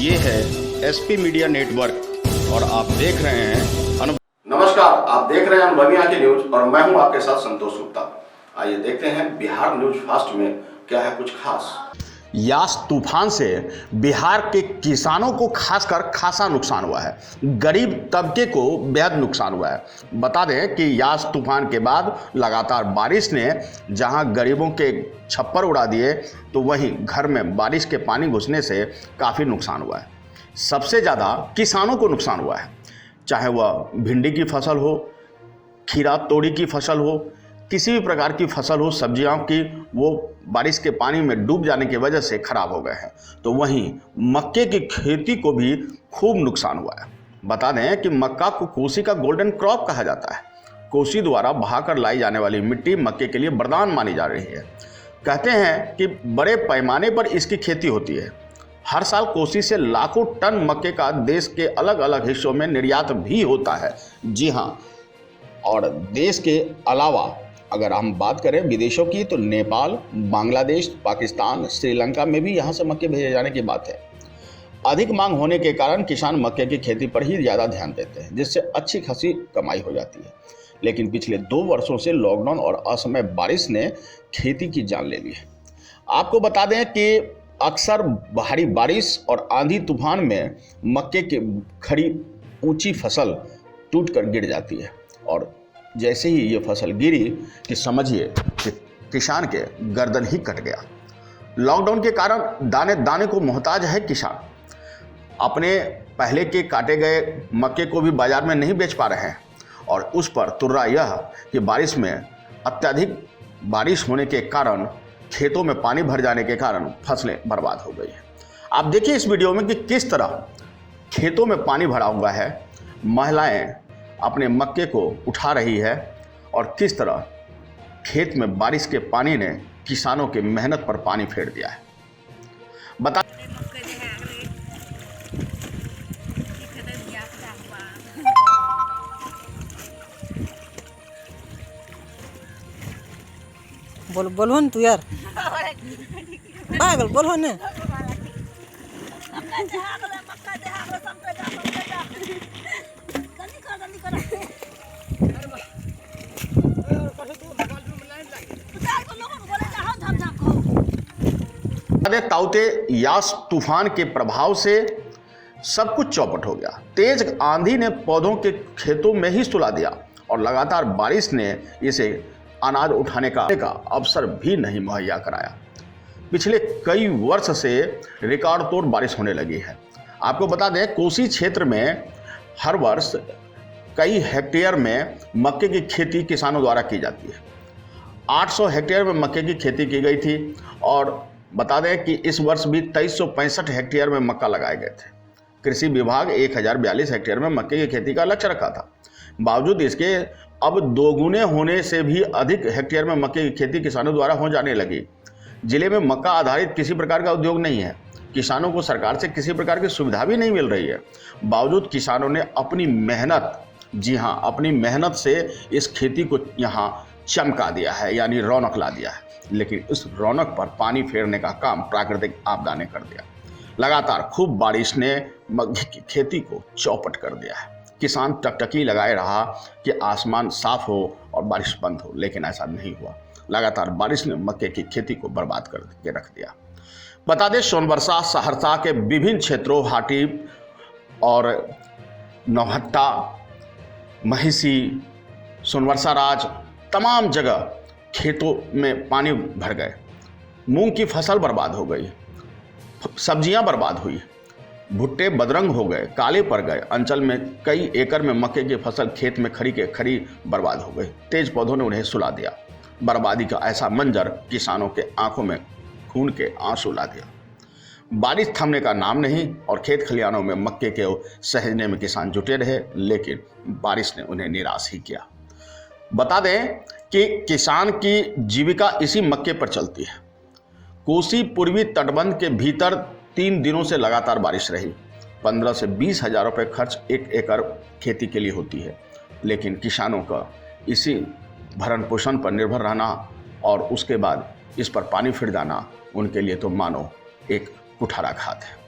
ये है SP media network और आप देख रहे हैं नमस्कार, आप देख रहे हैं अनुभवी आंखें न्यूज और मैं हूं आपके साथ संतोष गुप्ता। आइए देखते हैं बिहार न्यूज फास्ट में क्या है कुछ खास। यास तूफान से बिहार के किसानों को खासकर खासा नुकसान हुआ है। गरीब तबके को बेहद नुकसान हुआ है। बता दें कि यास तूफान के बाद लगातार बारिश ने जहां गरीबों के छप्पर उड़ा दिए, तो वहीं घर में बारिश के पानी घुसने से काफ़ी नुकसान हुआ है। सबसे ज़्यादा किसानों को नुकसान हुआ है, चाहे वह भिंडी की फसल हो, खीरा तोड़ी की फसल हो, किसी भी प्रकार की फसल हो, सब्जियों की, वो बारिश के पानी में डूब जाने की वजह से खराब हो गए हैं। तो वहीं मक्के की खेती को भी खूब नुकसान हुआ है। बता दें कि मक्का को कोसी का गोल्डन क्रॉप कहा जाता है। कोसी द्वारा बहाकर लाई जाने वाली मिट्टी मक्के के लिए वरदान मानी जा रही है। कहते हैं कि बड़े पैमाने पर इसकी खेती होती है। हर साल कोसी से लाखों टन मक्के का देश के अलग अलग हिस्सों में निर्यात भी होता है। जी हाँ, और देश के अलावा अगर हम बात करें विदेशों की, तो नेपाल, बांग्लादेश, पाकिस्तान, श्रीलंका में भी यहाँ से मक्के भेजे जाने की बात है। अधिक मांग होने के कारण किसान मक्के की खेती पर ही ज़्यादा ध्यान देते हैं, जिससे अच्छी खासी कमाई हो जाती है। लेकिन पिछले 2 वर्षों से लॉकडाउन और असमय बारिश ने खेती की जान ले ली है। आपको बता दें कि अक्सर भारी बारिश और आंधी तूफान में मक्के की खड़ी ऊंची फसल टूटकर गिर जाती है, और जैसे ही ये फसल गिरी कि समझिए कि किसान के गर्दन ही कट गया। लॉकडाउन के कारण दाने दाने को मोहताज है किसान। अपने पहले के काटे गए मक्के को भी बाजार में नहीं बेच पा रहे हैं, और उस पर तुर्रा यह कि बारिश में अत्यधिक बारिश होने के कारण खेतों में पानी भर जाने के कारण फसलें बर्बाद हो गई हैं। आप देखिए इस वीडियो में कि किस तरह खेतों में पानी भरा हुआ है, महिलाएं अपने मक्के को उठा रही है, और किस तरह खेत में बारिश के पानी ने किसानों की मेहनत पर पानी फेर दिया है। बता बोलो न तू यार, पागल बोलो न। ताउते यास तूफान के प्रभाव से सब कुछ चौपट हो गया। तेज आंधी ने पौधों के खेतों में ही सुला दिया, और लगातार बारिश ने इसे अनाज उठाने का अवसर भी नहीं मुहैया कराया। पिछले कई वर्ष से रिकॉर्ड तोड़ बारिश होने लगी है। आपको बता दें कोसी क्षेत्र में हर वर्ष कई हेक्टेयर में मक्के की खेती किसानों द्वारा की जाती है। 800 हेक्टेयर में मक्के की खेती की गई थी, और बता दें कि इस वर्ष भी 2365 हेक्टेयर में मक्का लगाए गए थे। कृषि विभाग 1042 हेक्टेयर में मक्के की खेती का लक्ष्य रखा था। बावजूद इसके अब दोगुने होने से भी अधिक हेक्टेयर में मक्के की खेती किसानों द्वारा हो जाने लगी। जिले में मक्का आधारित किसी प्रकार का उद्योग नहीं है। किसानों को सरकार से किसी प्रकार की सुविधा भी नहीं मिल रही है। बावजूद किसानों ने अपनी मेहनत, जी हाँ, अपनी मेहनत से इस खेती को यहाँ चमका दिया है, यानी रौनक ला दिया है। लेकिन इस रौनक पर पानी फेरने का काम प्राकृतिक आपदा ने कर दिया। लगातार खूब बारिश ने मक्के की खेती को चौपट कर दिया है। किसान टकटकी लगाए रहा कि आसमान साफ हो और बारिश बंद हो, लेकिन ऐसा नहीं हुआ। लगातार बारिश ने मक्के की खेती को बर्बाद करके रख दिया। बता दें सोनबरसा, सहरसा के विभिन्न क्षेत्रों, हाटी और नौहट्टा, महिसी, सोनबरसा राज, तमाम जगह खेतों में पानी भर गए। मूंग की फसल बर्बाद हो गई, सब्जियां बर्बाद हुई, भुट्टे बदरंग हो गए, काले पड़ गए। अंचल में कई एकड़ में मक्के की फसल खेत में खड़ी के खड़ी बर्बाद हो गई। तेज पौधों ने उन्हें सुला दिया। बर्बादी का ऐसा मंजर किसानों के आंखों में खून के आंसू ला दिया। बारिश थमने का नाम नहीं, और खेत खलिहानों में मक्के के सहेजने में किसान जुटे रहे, लेकिन बारिश ने उन्हें निराश ही किया। बता दें कि किसान की जीविका इसी मक्के पर चलती है। कोसी पूर्वी तटबंध के भीतर 3 दिनों से लगातार बारिश रही। 15 से 20 हज़ार रुपये खर्च 1 एकड़ खेती के लिए होती है, लेकिन किसानों का इसी भरण पोषण पर निर्भर रहना और उसके बाद इस पर पानी फिर जाना उनके लिए तो मानो एक कुठाराघात है।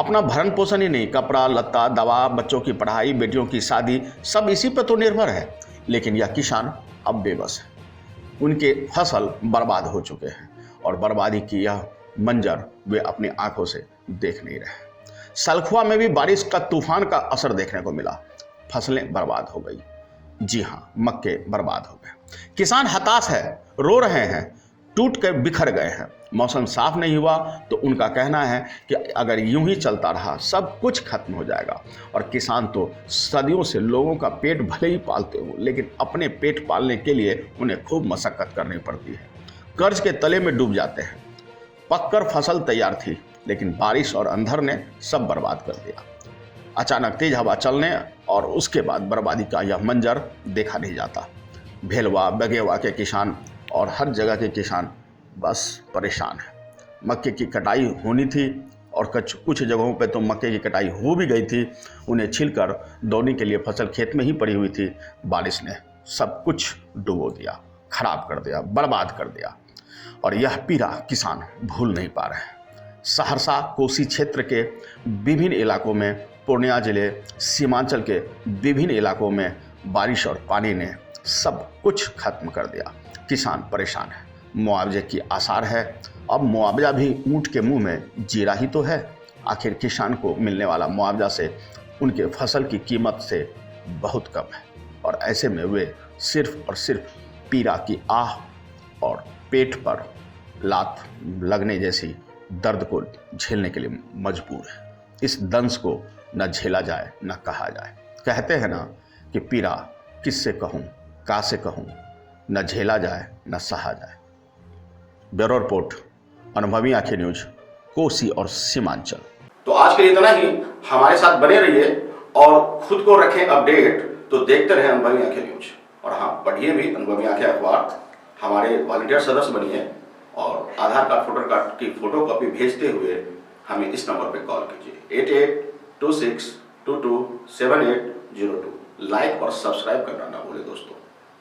अपना भरण पोषण ही नहीं, कपड़ा लत्ता, दवा, बच्चों की पढ़ाई, बेटियों की शादी, सब इसी पर तो निर्भर है। लेकिन यह किसान अब बेबस है। उनके फसल बर्बाद हो चुके हैं और बर्बादी की यह मंजर वे अपनी आंखों से देख नहीं रहे। सलखुआ में भी बारिश का तूफान का असर देखने को मिला। फसलें बर्बाद हो गई। जी हाँ, मक्के बर्बाद हो गए। किसान हताश है, रो रहे हैं, टूट कर बिखर गए हैं। मौसम साफ नहीं हुआ तो उनका कहना है कि अगर यूं ही चलता रहा सब कुछ खत्म हो जाएगा। और किसान तो सदियों से लोगों का पेट भले ही पालते हो, लेकिन अपने पेट पालने के लिए उन्हें खूब मशक्कत करनी पड़ती है। कर्ज के तले में डूब जाते हैं। पककर फसल तैयार थी, लेकिन बारिश और अंधर ने सब बर्बाद कर दिया। अचानक तेज हवा चलने और उसके बाद बर्बादी का यह मंजर देखा नहीं जाता। भेलवा, बगेवा के किसान और हर जगह के किसान बस परेशान है। मक्के की कटाई होनी थी और कुछ जगहों पे तो मक्के की कटाई हो भी गई थी। उन्हें छिलकर दौनी के लिए फसल खेत में ही पड़ी हुई थी। बारिश ने सब कुछ डुबो दिया, खराब कर दिया, बर्बाद कर दिया। और यह पीड़ा किसान भूल नहीं पा रहे हैं। सहरसा, कोसी क्षेत्र के विभिन्न इलाकों में, पूर्णिया जिले, सीमांचल के विभिन्न इलाकों में बारिश और पानी ने सब कुछ खत्म कर दिया। किसान परेशान है। मुआवजे की आसार है। अब मुआवजा भी ऊंट के मुंह में जीरा ही तो है। आखिर किसान को मिलने वाला मुआवजा से उनके फसल की कीमत से बहुत कम है और ऐसे में वे सिर्फ और सिर्फ पीड़ा की आह और पेट पर लात लगने जैसी दर्द को झेलने के लिए मजबूर है। इस दंश को न झेला जाए न कहा जाए। कहते हैं ना कि पीड़ा किससे कहूँ, का से कहूँ, न झेला जाए न सहा जाए। ब्यूरो रिपोर्ट, अनुभवी आंखें न्यूज, कोसी और सीमांचल। तो आज के लिए इतना ही। हमारे साथ बने रहिए और खुद को रखें अपडेट। तो देखते रहें अनुभवी आंखें न्यूज। और हाँ, पढ़िए भी अनुभवी आंखें अखबार। हमारे वॉलंटियर सदस्य बनिए और आधार कार्ड, वोटर कार्ड की फोटो कॉपी भेजते हुए हमें इस नंबर पर कॉल कीजिए 8826227802। लाइक और सब्सक्राइब करना ना भूलें दोस्तों।